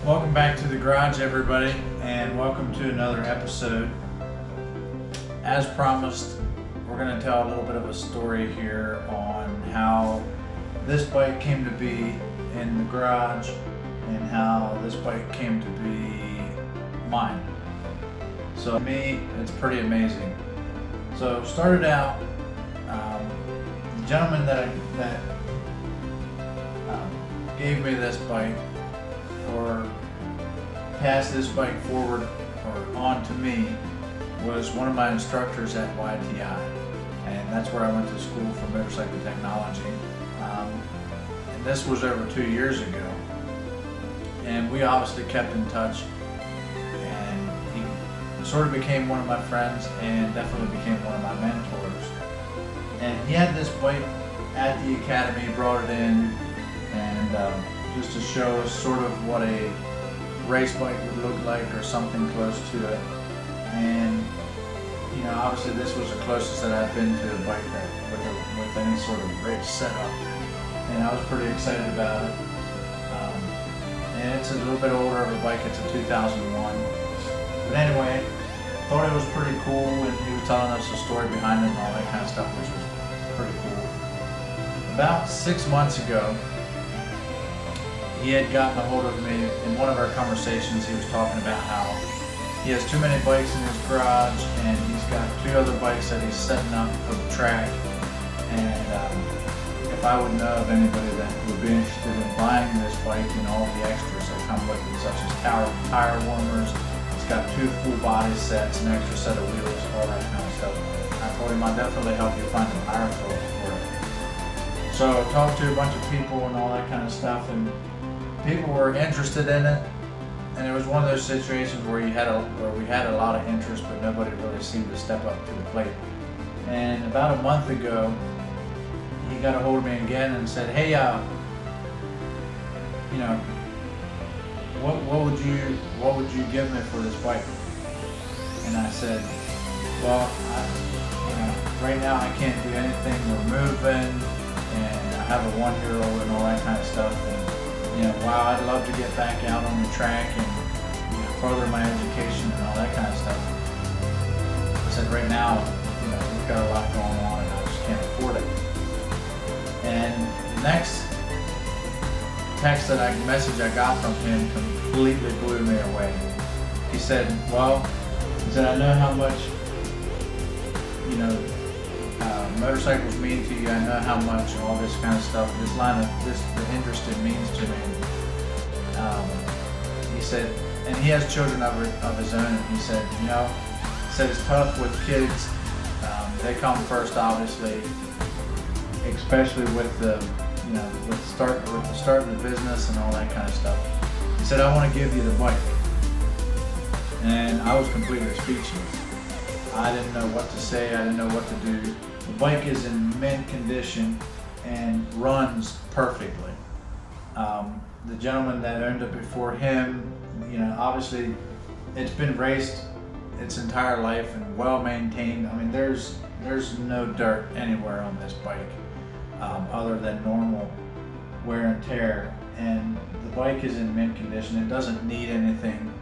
Welcome back to the garage, everybody, and welcome to another episode. As promised, we're going to tell a little bit of a story here on how this bike came to be in the garage and how this bike came to be mine. So to me, it's pretty amazing. So started out, the gentleman that gave me this bike, or passed this bike forward or on to me, was one of my instructors at YTI, and that's where I went to school for motorcycle technology. And this was over 2 years ago, and we obviously kept in touch, and he sort of became one of my friends and definitely became one of my mentors. And he had this bike at the academy, brought it in, and just to show us sort of what a race bike would look like, or something close to it. And you know, obviously this was the closest that I've been to a bike that with any sort of race setup, and I was pretty excited about it. And it's a little bit older of a bike. It's a 2001. But anyway, thought it was pretty cool, and he was telling us the story behind it and all that kind of stuff, which was pretty cool. About 6 months ago, he had gotten a hold of me. In one of our conversations, he was talking about how he has too many bikes in his garage, and he's got 2 other bikes that he's setting up for the track. And if I would know of anybody that would be interested in buying this bike and all the extras that come with it, such as tire warmers, it's got 2 full body sets, an extra set of wheels, all that kind of stuff. I told him I'd definitely help you find a buyer for it. So I talked to a bunch of people and all that kind of stuff, and people were interested in it, and it was one of those situations where we had a lot of interest, but nobody really seemed to step up to the plate. And about a month ago, he got a hold of me again and said, "Hey, you know, what would you give me for this bike?" And I said, "Well, right now I can't do anything. We're moving, and I have a 1-year-old and all that kind of stuff. And while I'd love to get back out on the track and further my education and all that kind of stuff, I said right now, we've got a lot going on and I just can't afford it." And the next message I got from him completely blew me away. He said, "I know how much motorcycles mean to you. I know how much all this kind of stuff, the interest it means to me." He said, and he has children of his own, and he said, it's tough with kids. They come first, obviously, especially with the starting the business and all that kind of stuff. He said, "I want to give you the bike." And I was completely speechless. I didn't know what to say. I didn't know what to do. The bike is in mint condition and runs perfectly. The gentleman that owned it before him, obviously it's been raced its entire life and well maintained. I mean, there's no dirt anywhere on this bike other than normal wear and tear. And the bike is in mint condition. It doesn't need anything.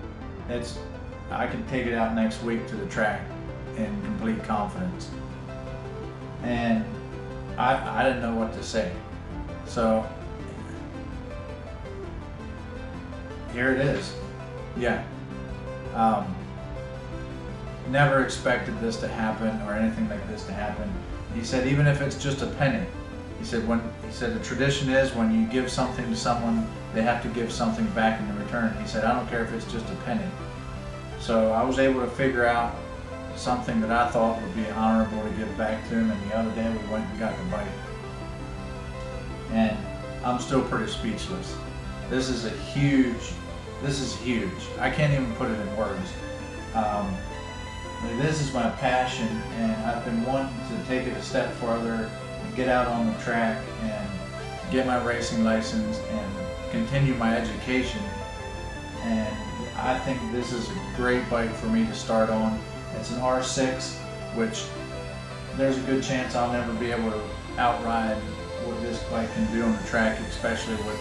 I can take it out next week to the track in complete confidence. And I didn't know what to say. So here it is. Yeah. Never expected this to happen or anything like this to happen. He said, even if it's just a penny, he said the tradition is when you give something to someone, they have to give something back in return. He said, I don't care if it's just a penny. So I was able to figure out something that I thought would be honorable to give back to him, and the other day we went and got the bike. And I'm still pretty speechless. This is huge. I can't even put it in words. This is my passion, and I've been wanting to take it a step further and get out on the track and get my racing license and continue my education. And I think this is a great bike for me to start on. It's an R6, which there's a good chance I'll never be able to outride what this bike can do on the track, especially with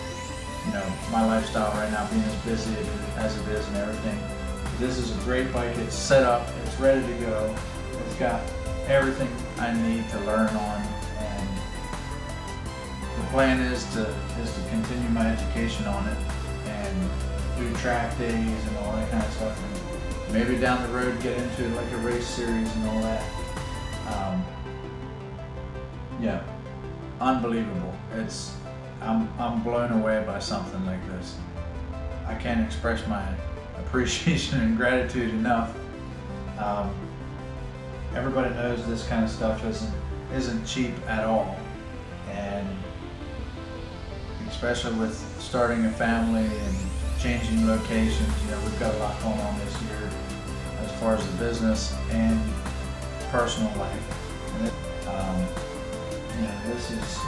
you know, my lifestyle right now being as busy as it is and everything. This is a great bike. It's set up, it's ready to go. It's got everything I need to learn on, and the plan is to continue my education on it and do track days and all that kind of stuff, and maybe down the road get into like a race series and all that. Yeah, unbelievable. I'm blown away by something like this. I can't express my appreciation and gratitude enough. Everybody knows this kind of stuff isn't cheap at all, and especially with starting a family and changing locations, you know, we've got a lot going on this year as far as the business and personal life. And you know, this is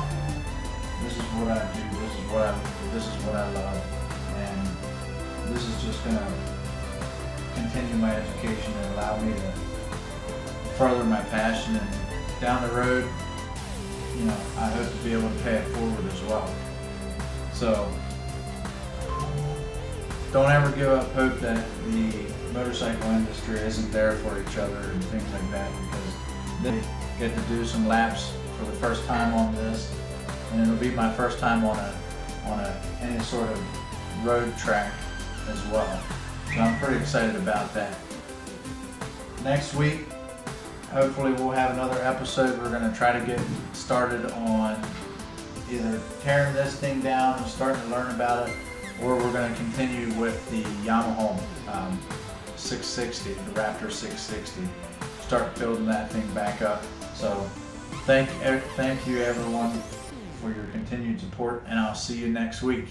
what I do. This is what I love, and this is just gonna continue my education and allow me to further my passion. And down the road, you know, I hope to be able to pay it forward as well. So don't ever give up hope that the motorcycle industry isn't there for each other and things like that, because they get to do some laps for the first time on this, and it'll be my first time on any sort of road track as well. So I'm pretty excited about that. Next week, hopefully we'll have another episode. We're going to try to get started on either tearing this thing down and starting to learn about it, or we're going to continue with the Yamaha 660, the Raptor 660. Start building that thing back up. So thank you everyone for your continued support, and I'll see you next week.